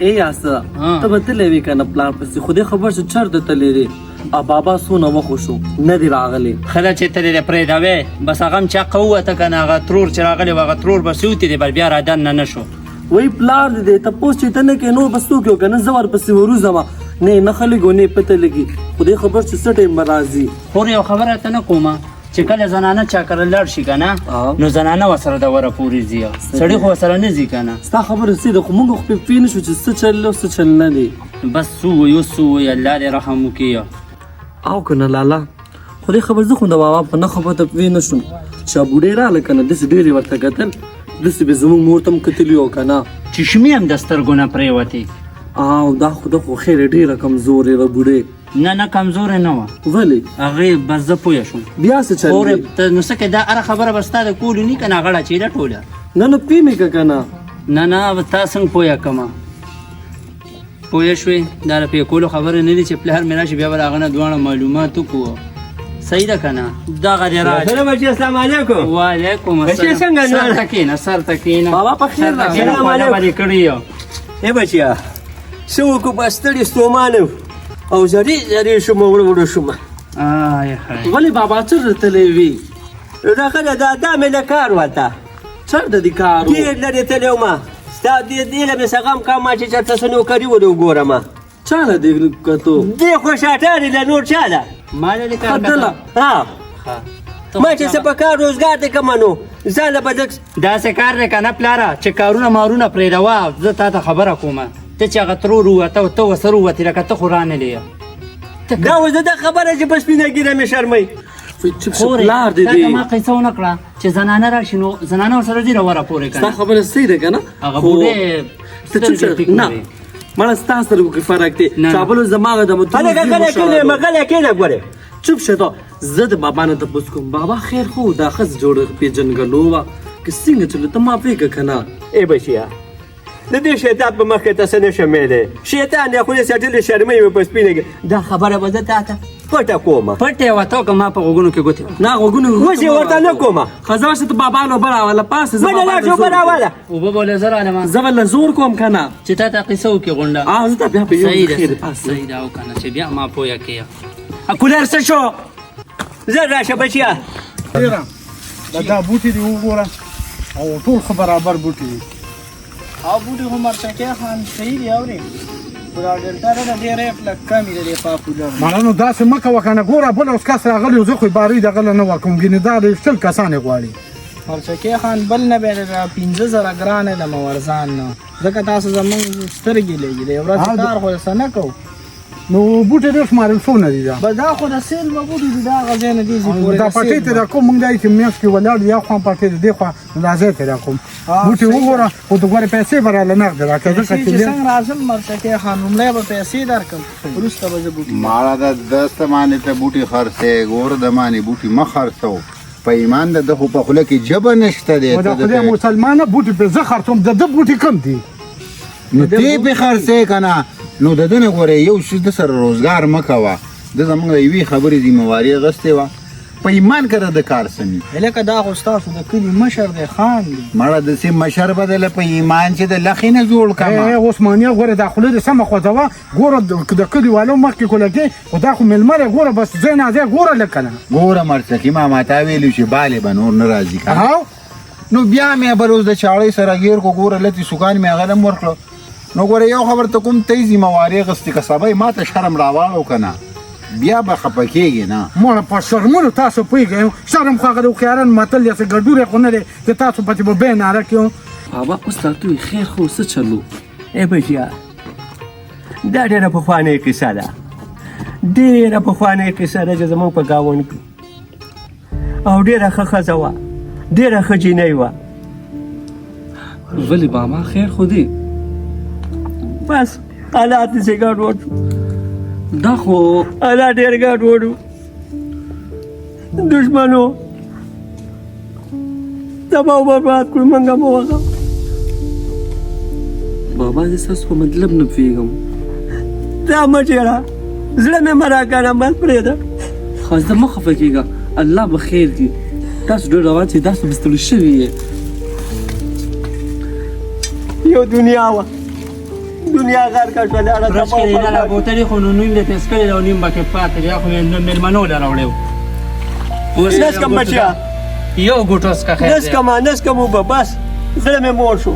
ای یاسه ته به تللی وې که نه پلار پسې خو دې خبر چې چېرته تللی دی او بابا څونه وخت وشو نه دی راغلی ښه ده چې ته دې پرېږده وې بس هغه هم چاقه ووته که نه هغه ترور چې راغلی و هغه ترور بس وتې دی بل بیا را دننه نه شو وای پلار دې دی تپوس چې ته نه کوې نور بس څوک یو که نه زه ورپسې وروځم نه خلک و نه پته لګي خو دې خبر چې څه ټایم به راځي خور یو خبره ته نه کومه چې کله زنانه چا کره لاړ شي که نه نو زنانه ورسره د وره پورې ځي سړي خو ورسره نه ځي که نه ستا خبره سې ده خو موږ خو پوه نه شو چې څه چل او څه چل نه دی بس څه ووایو څه ووایي الله دې رحم وکړي او که نه لالا خو دې خبر زه خو د بابا په نښه پته پوه نه شوم چې بوډۍ راغله که نه داسې ډېرې ورته کتل داسې به زموږ مور ته هم کتلي وو که نه چې شمې هم د سترګو نه پرېوتې او دا خو ده خو خیر ډېره کمزورې وه بوډۍ نه کمزورې نه وه ولې هغې بس زه پوه شوم بیا څه چل دی ته نو څه کوې دا هره خبره به ستا د کولو نی که نه غړه چې ده ټوله نه پوه مې که نه نه تا څنګه پوه کړمه پوه شوې دا د پوه کولو خبره نه دي چې پلار مې راشي بیا به د هغه نه دواړه معلومات وکړو صحیح ده که نه دغه دې سلام بچي السلام علیکم وعلیکم بچي څنګه سر ته کښېنه سر ته کښېنه بابا په خیر راغلی سلام علیکم. باندې کړی یو ای بچیا څه وکړو بس ستړي ستومانه او زری شوم وړو شوم ولې بابا چېرته تللی وي دغه دا مې له کار وته چېرته دي کار و ډېر لرې تللی وم ستا دې له مې څه غم کړم ما چې چېرته څه نوکري ور وګورم چا له دې کتو دې خو شاټارې له نور چا ده ما له دې کار خدله ها ما چې څه په کار روزګار دې کومه نو ځان له به داسې کار دی که نه پلاره چې کارونه مارونه پرېږدوه زه تا ته خبره کومه ته چې هغه ترور ووته ته ورسره ووتې لکه ته خو رانلې یې دا اوس د ده خبره چې په سپینه ګیره مې شرمئ چپ شو پلار دې تا ته ما قیصه ونه کړه چې زنانه راشي نو زنانه ورسره ځي راوره پورې که ستا نه خبره صحیح ده که نه هغه بوډۍ ته چپ شه نه مړه ستا سترګو کې فرق دی چابلو زما د غلی کېنه ګورې چپ شه ته زه د بابا نه تپوس کوم بابا خیر خو دا ښځه جوړه پېژنګلو وه که څنګه چلو ته ما پرېږه که نه ای بچیا د دې شیطان په مخ کې ته څه نشم ویلی شیطان دی خو دې سټلې شرمۍ مې په سپینه کې دا خبره به زه تا ته پټه کومه پټ یې وته که ما په غوږونو کې ګوتې نه غوږونه اوس یې ورته نه کومه خزه شه ته بابا نو براوله پاسه زه منډه لاړ شو به راوله اوبه به له زه رالمه زه به له زور کوم که نه چې تا ته قیصه وکړي غونډه زه ته بیا په یو صحیح خیر ده پاسه صحیح ده او که نه چې بیا ما پویه کړې کولر څه شو زه راشه بچیا دا بوټي دی وګوره او ټول خو برابر بوټي دي او بوټي خو مرچکې خان صحیح دی اورې خو دا ډلټا ده ډېر ریټ لږ کم دی ډېر پاپولر مانا نو داسې مه کوه که نه ګوره بل اوس کس راغلی زه خو یې بارې دغه له نه ورکوم ګینې دا د شل کسان یې غواړي مرچکې خان بل نه بیا د 15,000 ګرانه د مورزان نه ځکه تاسو زمونږ سترګې لګي د یو ورځ کار خو څه نه کوو نو بوټي ډېر شمارل څونه دي دا بس دا خو د سیل به بوټي دي دا هغه ځای نه دي دا پټۍ ته راکوم موږ دا چې میاشت کې ولاړ یا خوا پټۍ دی دې خوا دا ځای ته راکوم بوټي وګوره خو د ګورې پیسې به راله نغده راکړه ځکه چې څنګه راځم مرچکې خان لومړی به پیسې درکړم وروسته به زه بوټي ماړه د دست باندې ته بوټي خرڅې ګور د باندې بوټي مه خرڅو په ایمان د خو په خوله کې ژبه نشته دی د خدای مسلمانه بوټي پرې زه خرڅوم د ده بوټي کم دي نو تی پې خرڅې که نه نو د ده نه ګورې یو شي د سره روزګار مه کوه ده زموږ د یوې خبرې ذمهواري اخیستې وه په ایمان که د کار سمي هلکه دا خو ستاسو د کلي مشر دی خان دی مړه داسې مشر به دله په ایمان چې د لخې نه جوړ کړم عثمانیه ګوره دا خوله دې سمه خوځوه ګوره د کلیوالو مخکې کولګې خو دا خو مېلمه دی ګوره بس ځای نه ځای ګوره لږ که نه ګوره مرڅکي ماما تا ویلي چې بالې به نور نه راځي که نو بیا مې بل اوس د چاړۍ سره ګیر کو ګوره لتې سوکان مې هغه هم ورکړو نو ګوره یو خبر ته کوم ته یې ذمهواري اخیستې که سبا یې ما ته شرم راواړو که نه بیا به خفه کېږي نه مړه په شرمونو تاسو پوهېږئ شرم خو هغه د هوښیاران متل دی چې ګډوری خو نه دی چې تاسو پسې به بیا ناره کړو بابا اوس راته وایي خیر خو څه چلو ای بچیا دا ډېره پخوانۍ کیسه ده ډېره پخوانۍ کیسه ده چې زموږ په ګاونډ کې او ډېره ښه ښځه وه ډېره ښه جینۍ وه ولې بابا خیر خو دی بس حالات یې ګډوډ شو دا خو حالات ډېر ګډوډ و دښمنو تباه و برباد کړو موږ هم وغه بابا زه ستاسو په مطلب نه پوهېږم دا مه ژړه زړه مې مه راکړه بس پرېږده خازده مه خفه کېږه الله به خیر کړي تاسو ډېر روان چې تاسو به ستړي شوي یې یو دنیا وه دنیا غر کا شو لاړه فرش کې نه لا بوتلې خو نو نیم د تسکرې او نیم بکې پاتې یا خو مېلمنو له راوړو اوس نس کم بچیا یو ګوټوس کا خیر نس کم وب بس زړه مې مور شو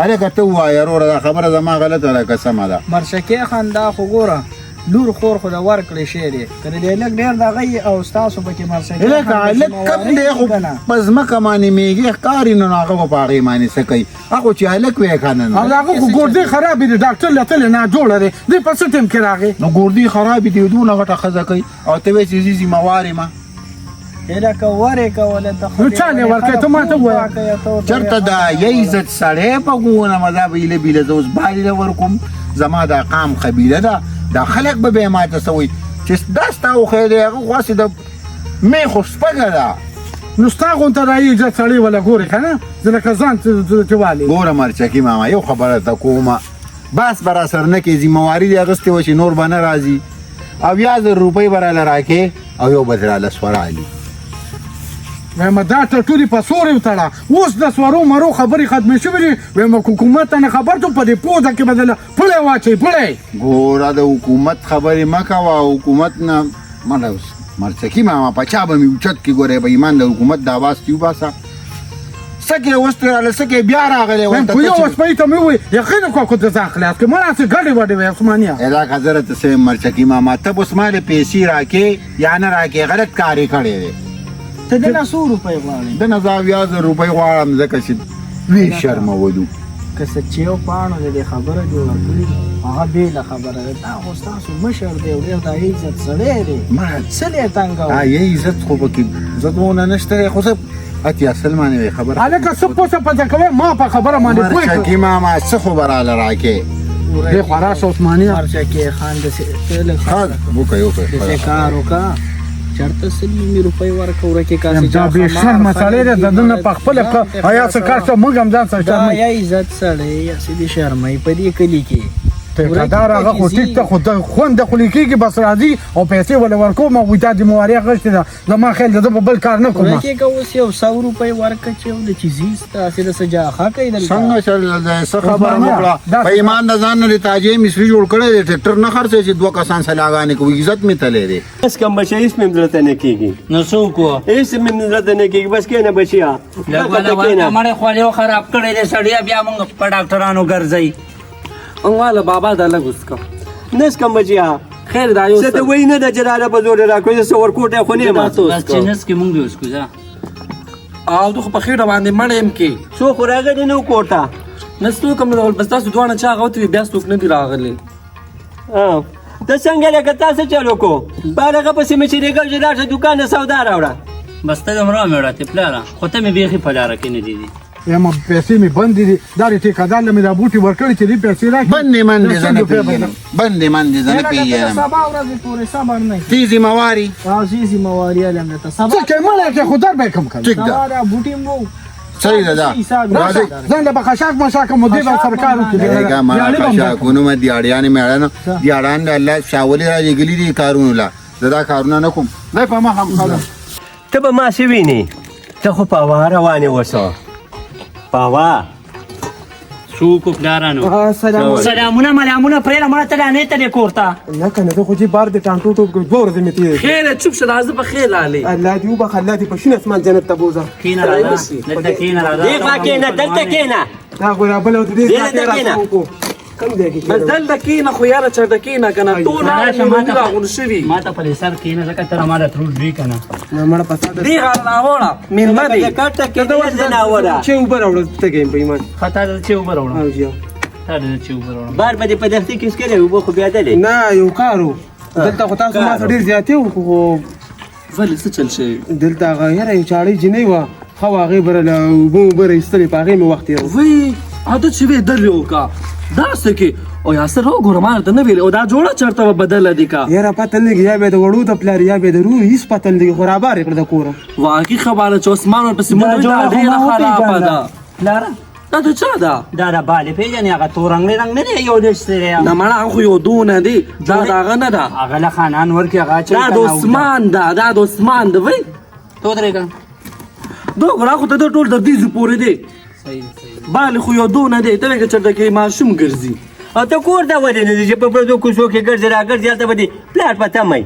هله که ته ووایې وروره دا خبره زما غلطه ده که سمه ده مرشکې خان دا خو ګوره لور خور خو د ورکړې شی دی که د دې لږ ډېر دغه او ستاسو پکې مرشکې هلک کم دی خو په ځمکه باندې میږي ښکاري نو هغه خو په هغې باندې څه کوي هغه چې هلک وی که نه او هغه خو ګردې خرابې دي ډاکټر له تلې نه جوړه دی دی په څه ټیم کې راغی نو ګردې خرابې دي دونه غټه ښځه کوي او ته وایې چې زه ذمهوار یم لکه ورې کوله ته نو چا نه ورکوي ته ما ته ووایه چېرته دا یه عزت سړی په ګونه مزه بیله بیله زه اوس بالي له ورکوم زما دا قام قبیله ده دا خلک به بیا ماته څه وایي چې دا ستا وښی دی هغه خو هسې د میخو سپږه ده نو ستا غونته دا عزت سړی ولا ګورې که نه زه لکه ځان چې والې ګوره مرچکي ماما یو خبره ته کومه بس به راسره نه کې ذمهواري دې اخیستې وه چې نور به نه راځي او 1000 روپۍ به راله راکې او یو به دې راله سوره علي وایم دا ټټوري په سوري وتړه اوس د سورو مرو خبرې ختمې شوې دي وایم حکومت ته نه خبر ته په دې پوزه کې بدله پړی واچوي پړی ګوره د حکومت خبرې مه کوه حکومت نه مړه مرچکي ماما په چا به مې اوچت کې ګورې به ایمان د حکومت د آواز کې وباسه څه کې اوس ترې راله څه کې بیا راغلی خو یو شپې ته مې ووایي یقین وکړه خو د ځان خلاص کړې ما هسې ګډې وډې وې عثمانیه دا خبره ته څه مرچکي ماما ته به اوس ما له پیسې راکې یا نه راکې غلط کارې کړی دی ته د نه 100 روپۍ غواړې د نه زه 1000 روپۍ غواړم ځکه چې وی شرمولو که سچیو پاڼو د دې خبره جوړه کړې هغه بېله خبره ده دا خو ستاسو مشر دی او ډېر د عزت سړی دی څه دی تنګوه یې عزت خو پکې عزت ونه نشته دی خو زه اتیا سلمانې وې خبره هلکه څه پوسه پڅه کوې ما په خبره باندې پوه مرچکي ماما څه خو به راله راکې دې خوا راشه عثمانیه مرچکې خان داسې وکړئ داسې کار وکړه چېرته 100 روپۍ ورکړه ورکې کاسې دا بې شرمه سړی دی د ده نه په خپله ایا څه کار شه موږ هم ځان سره دا شرموي یا عزت سړی یا سې د شرمۍ په دې کلي کې ټیکهدار هغه خو ټیک ته خو د خوند خو لیکېږي بس راځي او پیسې ولې ورکوم او دا ذمهواري اخیستې ده زما خیال ده زه به بل کار نه کوم ورکې که اوس یو 100 روپۍ ورکړه چې یو د چیزي ستاسې د څه جاخه کوي دلته څنګه چل دی څه خبره وکړه په ایمان د ځان نه د تاجې مصري جوړ کړی دی ټریکټر نه خرڅوي چې 2 کسان سلاګانې کوي عزت مې تللی دی بس کم بچه هیڅ مې زړه ته نه کېږي نو څه وکړو هیڅ مې زړه ته نه کېږي بس کښېنه بچیا مړې خولې خراب کړی دی سړی بیا موږ په ډاکټرانو ګرځئ انواله بابا دا لږ وسکه نس کم بچیا خیر دا یو څه ته وایي نه ده چې راله په زور راکوي زه څه ورکوټی خو نه یم بس چې نس کې مونږ به وسکو ځه او ته خو په خېټه باندې مړ یم کې څوک خو راغلی نه و کور ته نه څوک هم نه راغلل بس تاسو دواړه چا هغه وتلي بیا څوک نه دي راغلي ته څنګه لکه تا څه چل وکړو بار هغه پسې مې چې ریږل چې لاړ شه دوکان نه سودا راوړه بس ته هم راوړه ته پلاره خو ته مې بیخي په لاره کې نه دي یم پیسې مې بندې دي دا د ټیکهدار له مې دا بوټي ورکړي چې دې پیسې راکړي بندې منډې زه نه پېژنم بندې منډې زه نه پېژنم سبا ورځې پورې صبر نه تی ذمهواري او زی ذمہواری علم ده سبا څه کوي مړی کې خو در به یې کم کوي ټیک ده سبا دا بوټي مو صحیح ده دا راځه ځان له به خشاک مشاک مدیر او سرکار دیګه ما خشاکونو مې دیاړیانې مېړه دیاړان د الله شاولې راجګلي دي کارونو لا زه دا کارونه نه کوم نه په ما هم خاله ته به ما څه وینې ته خو په هوا روانې اوسه په هوا څوک پلارانو سلامونه ملامونه پرېږده مړه ته رانې ته دې کور ته نه کنه زه خو چې بار د ټانټو ټوپ کړو 2 ورځې مې تېرې خیر چوپ شه راځه په خیر لالی الله دې وبخ الله دې په شین اسمان جنت ته بوزه کښېنه راځه دلته کښېنه راځه دې خوا کښېنه دلته کښېنه دا ګوره بله ورته دې دلته کښېنه کم دی کې بس دلته کښېنه خو یاره چېرته کښېنه که نه ټول لارې راغونډ شوي ما ته په سر کښېنه ځکه ته ما د ترور دوی که نه نه مړه په ساده دې غاړه راوړه مېلمه دی کټه کې دې ناوړه چې اوبه راوړه ته ګیم په ایمان ښه تا د چې اوبه راوړم او جی تا د چې اوبه راوړم بار به دې په دفتر کې څکلې اوبه خو بیا دلې نه یو کارو دلته خو تاسو ما سره ډېر زیاتې وو خو ولې څه چل شوی دلته هغه یاره یو چاړی جینۍ وه ښه وه هغې به راله اوبه ایستلې په هغې مې وخت تېر وی عادت چې وی در یو کا دا څه کې او یاسر وګوره ما ته نه ویل او دا جوړه چېرته به بدله دي کا یاره پته نه لګي یا به د وړو د پلار یا به د روح هېڅ پته نه لګي خو رابار یې کړه د کوره واقعي خبره چې عثمان ورپسې موږ دا ډېره خرابه ده پلاره دا د چا ده دا د بالې پېژنې هغه تور رنګ نه دی یو دېش دی نه مړه هغه خو یو دونه دی دا د هغه نه ده هغه له خانان ورکې هغه دا د عثمان ده دا د عثمان ده وی تو درېږه دا ګوره خو ته د ټول د دیزو پورې دی صحیح صحیح بال خو یو دونه دی ته که چېرته کې ماشوم ګرځي او ته کور ته ولې نه ځې چې په پردو کوڅو کې ګرځې راګرځې هلته به دې پلار په تمه